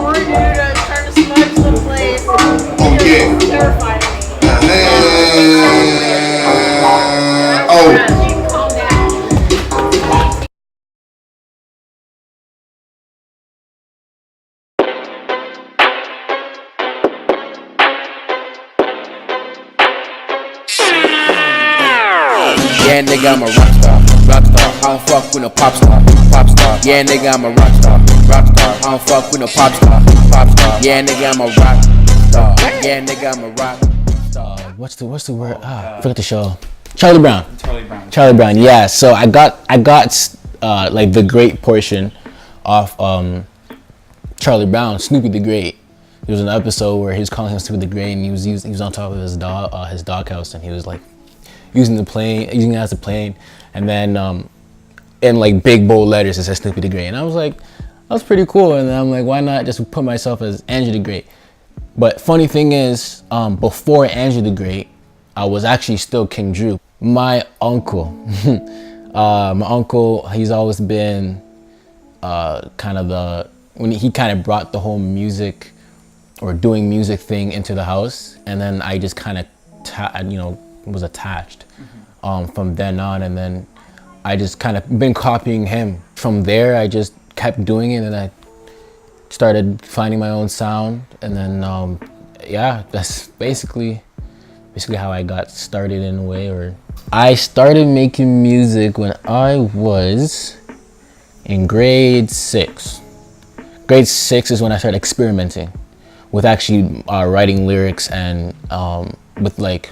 poor dude trying to smudge the place. Okay. It's terrifying me. Oh. Calm down. Yeah, nigga, I'm a rock star. Rock star. I don't fuck with no pop star. Pop star. Yeah, nigga, I'm a rock star. Rock star. I don't fuck with no pop star. Pop star. Yeah, nigga, I'm a rock star. Yeah, nigga, I'm a rock star. What's the word? Forget the show. Charlie Brown. Charlie Brown. Yeah. So I got like the great portion of Charlie Brown, Snoopy the Great. There was an episode where he was calling him Snoopy the Great, and he was on top of his doghouse, and he was like using it as a plane, and then in like big bold letters it says Snoopy the Great, and I was like, that's pretty cool. And then I'm like, why not just put myself as Andrew the Great? But funny thing is, before Andrew the Great, I was actually still Kxng Drew. My uncle, he's always been when he kind of brought the whole music or doing music thing into the house, and then I just kind of was attached from then on, and then I just kind of been copying him. From there, I just kept doing it, and I started finding my own sound, and then yeah, that's basically how I got started in a way. Or I started making music when I was in grade 6. Grade 6 is when I started experimenting with actually writing lyrics and with like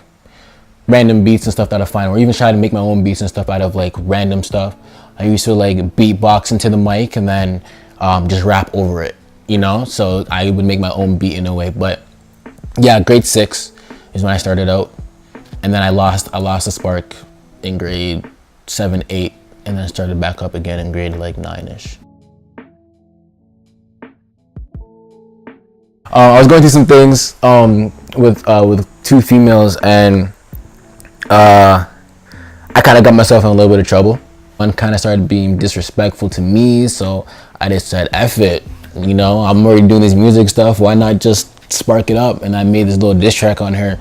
random beats and stuff that I find, or even try to make my own beats and stuff out of like random stuff. I used to like beatbox into the mic and then just rap over it, so I would make my own beat in a way. But yeah, grade 6 is when I started out, and then I lost the spark in grade 7, 8, and then started back up again in grade like 9ish. I was going through some things with 2 females, and I kind of got myself in a little bit of trouble. One kind of started being disrespectful to me, so I just said, F it, I'm already doing this music stuff, why not just spark it up? And I made this little diss track on her,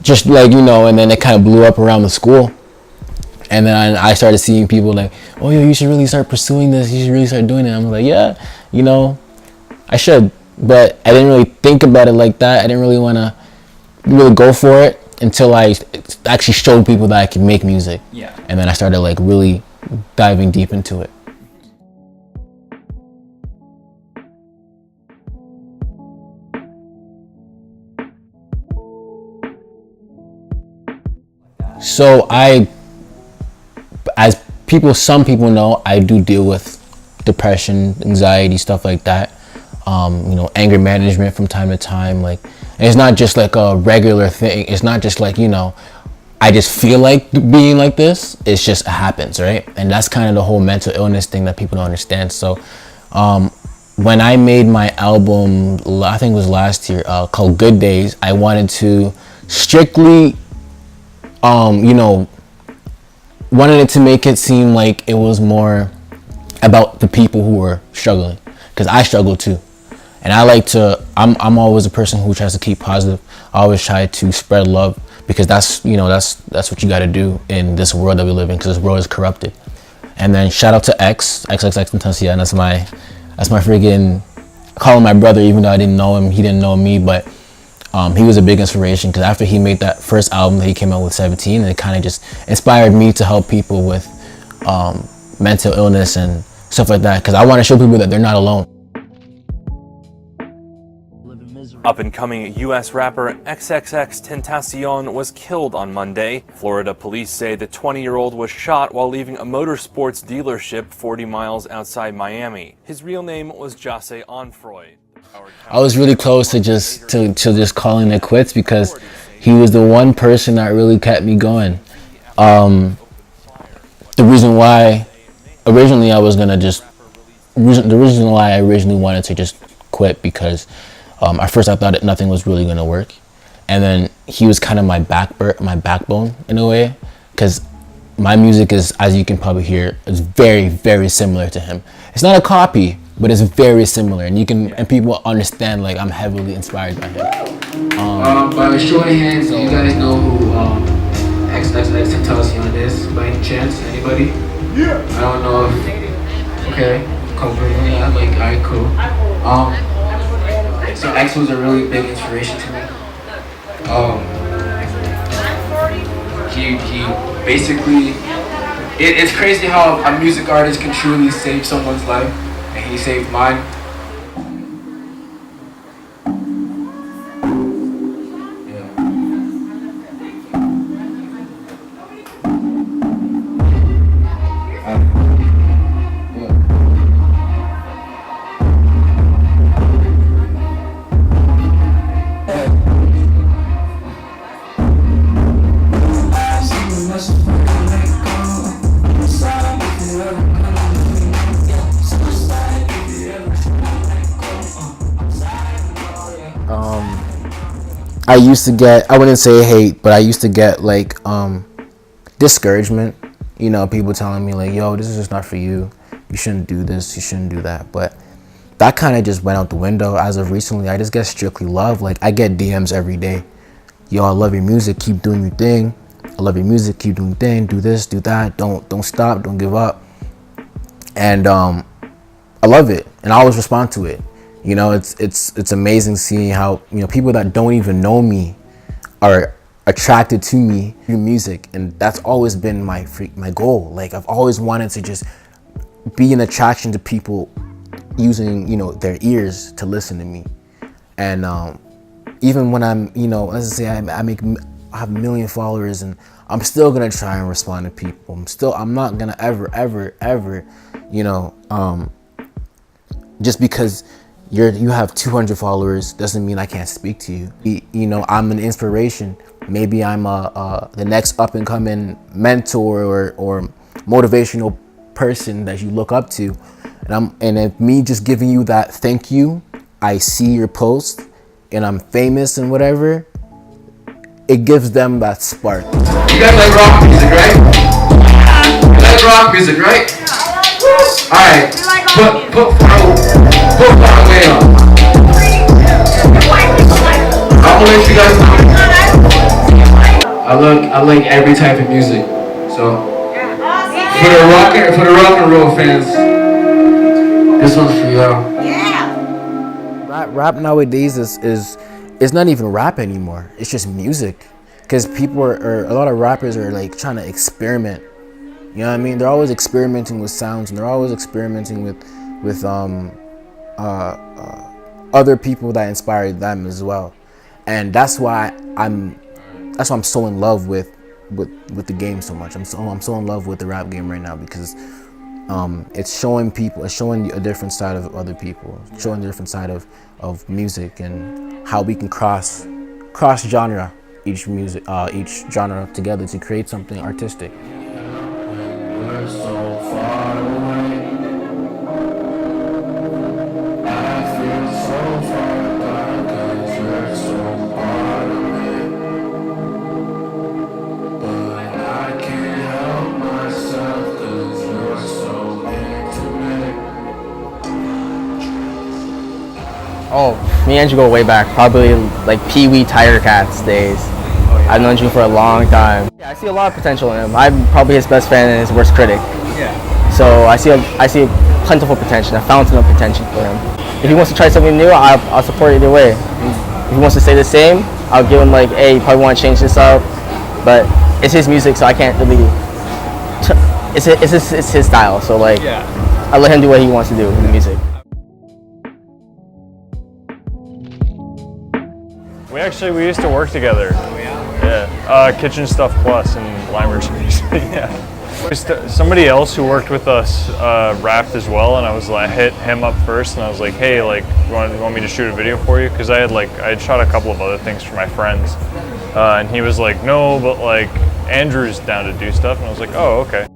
just like, and then it kind of blew up around the school. And then I started seeing people like, oh, yo, you should really start pursuing this, you should really start doing it. I'm like, yeah, I should. But I didn't really think about it like that. I didn't really want to really go for it until I actually showed people that I can make music. Yeah. And then I started like really diving deep into it. So some people know, I do deal with depression, anxiety, stuff like that. Anger management from time to time. Like, and it's not just like a regular thing. It's not just like, I just feel like being like this. It's just, it happens, right? And that's kind of the whole mental illness thing that people don't understand. So when I made my album, I think it was last year, called Good Days, I wanted to strictly, wanted it to make it seem like it was more about the people who were struggling, because I struggle too. And I'm always a person who tries to keep positive. I always try to spread love, because that's what you got to do in this world that we live in, because this world is corrupted. And then shout out to XXXTentacion. That's my freaking, calling my brother, even though I didn't know him, he didn't know me, but he was a big inspiration, because after he made that first album that he came out with, 17, it kind of just inspired me to help people with mental illness and stuff like that, because I want to show people that they're not alone. Up-and-coming U.S. rapper XXXTentacion was killed on Monday. Florida police say the 20-year-old was shot while leaving a motorsports dealership 40 miles outside Miami. His real name was Jose Onfroy. I was really close to just calling it quits, because he was the one person that really kept me going. The reason why originally I wanted to just quit, because at first I thought nothing was really gonna work, and then he was kind of my backbone in a way, because my music is, as you can probably hear, is very, very similar to him. It's not a copy, but it's very similar, and and people understand like I'm heavily inspired by him. By a show of hands, do you guys know who XXX Tentacion is by any chance? Anybody? Yeah. I don't know if. Okay. Completely. Yeah. Like, alright, cool. So X was a really big inspiration to me. He basically. It's crazy how a music artist can truly save someone's life, and he saved mine. I used to get, I wouldn't say hate, but I used to get like discouragement. You know, people telling me like, yo, this is just not for you. You shouldn't do this, you shouldn't do that. But that kind of just went out the window. As of recently, I just get strictly love. Like, I get DMs every day. Yo, I love your music, keep doing your thing. I love your music, keep doing your thing. Do this, do that. Don't stop, don't give up. And I love it, and I always respond to it. You know, it's amazing seeing how, you know, people that don't even know me are attracted to me through music, and that's always been my goal. Like, I've always wanted to just be an attraction to people using, you know, their ears to listen to me. And even when I'm, you know, let's say I have 1 million followers, and I'm still gonna try and respond to people. I'm not gonna ever, you know, just because you have 200 followers doesn't mean I can't speak to you. You know, I'm an inspiration. Maybe I'm the next up and coming mentor or motivational person that you look up to, and if me just giving you that thank you, I see your post and I'm famous and whatever, it gives them that spark. You guys like rock music, right? You like rock music, right? Alright, put far away on. I'm gonna let you guys know. I like every type of music. So for the rock and roll fans, this one's for y'all. Rap nowadays is not even rap anymore. It's just music, because people are a lot of rappers are like trying to experiment. You know what I mean? They're always experimenting with sounds, and they're always experimenting with other people that inspired them as well. And that's why I'm so in love with the game so much. I'm so in love with the rap game right now, because it's showing a different side of other people, showing a different side of music, and how we can cross genre each genre together to create something artistic. We're so far away. I feel so far apart, 'cause you're so far away. But I can't help myself, 'cause you're so intimate. Oh, me and you go way back, probably like Pee Wee Tiger Cats days. I've known you for a long time. Yeah, I see a lot of potential in him. I'm probably his best fan and his worst critic. Yeah. So I see a plentiful potential, a fountain of potential for him. If he wants to try something new, I'll support it either way. If he wants to stay the same, I'll give him like, hey, you probably want to change this up. But it's his music, so I can't really. It's his style, so like, I let him do what he wants to do with the music. We used to work together. Oh yeah? Yeah. Kitchen Stuff Plus and Limer Space. Yeah. Somebody else who worked with us rapped as well, and I was like, hit him up first, and I was like, hey, like, you want me to shoot a video for you? Because I had shot a couple of other things for my friends, and he was like, no, but like Andrew's down to do stuff, and I was like, oh, okay.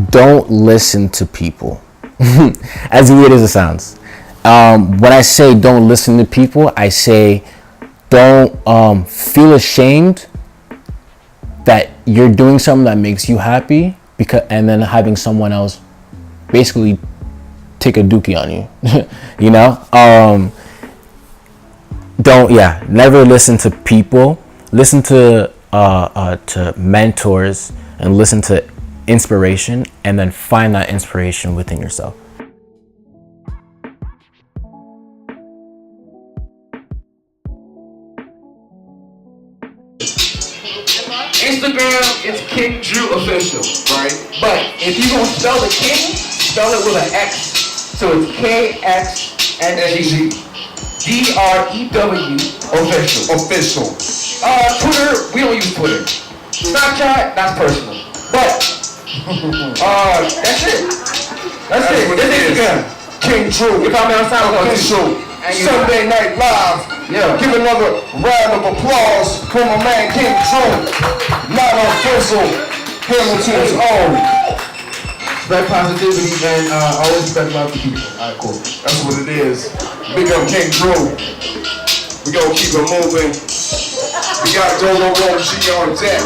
Don't listen to people. As weird as it sounds. When I say don't listen to people, I say don't feel ashamed that you're doing something that makes you happy, and then having someone else basically take a dookie on you. You know, never listen to people. Listen to mentors and listen to inspiration, and then find that inspiration within yourself. Instagram is Kxng Drew official, right? But if you gonna spell the King, spell it with an X. So it's Kxng Drew official. Twitter, we don't use Twitter. Snapchat, that's personal. But that's it. That's it. This Instagram. Kxng Drew. You call me on SoundCloud. Kxng Drew. Sunday Night Live. Yeah. Give another round of applause for my man Kxng Drew. Not official. Hamilton's own. Spread positivity and always spread love to people. Alright, cool. That's what it is. Big up Kxng Drew. We gonna keep it moving. We got Dolo G on deck.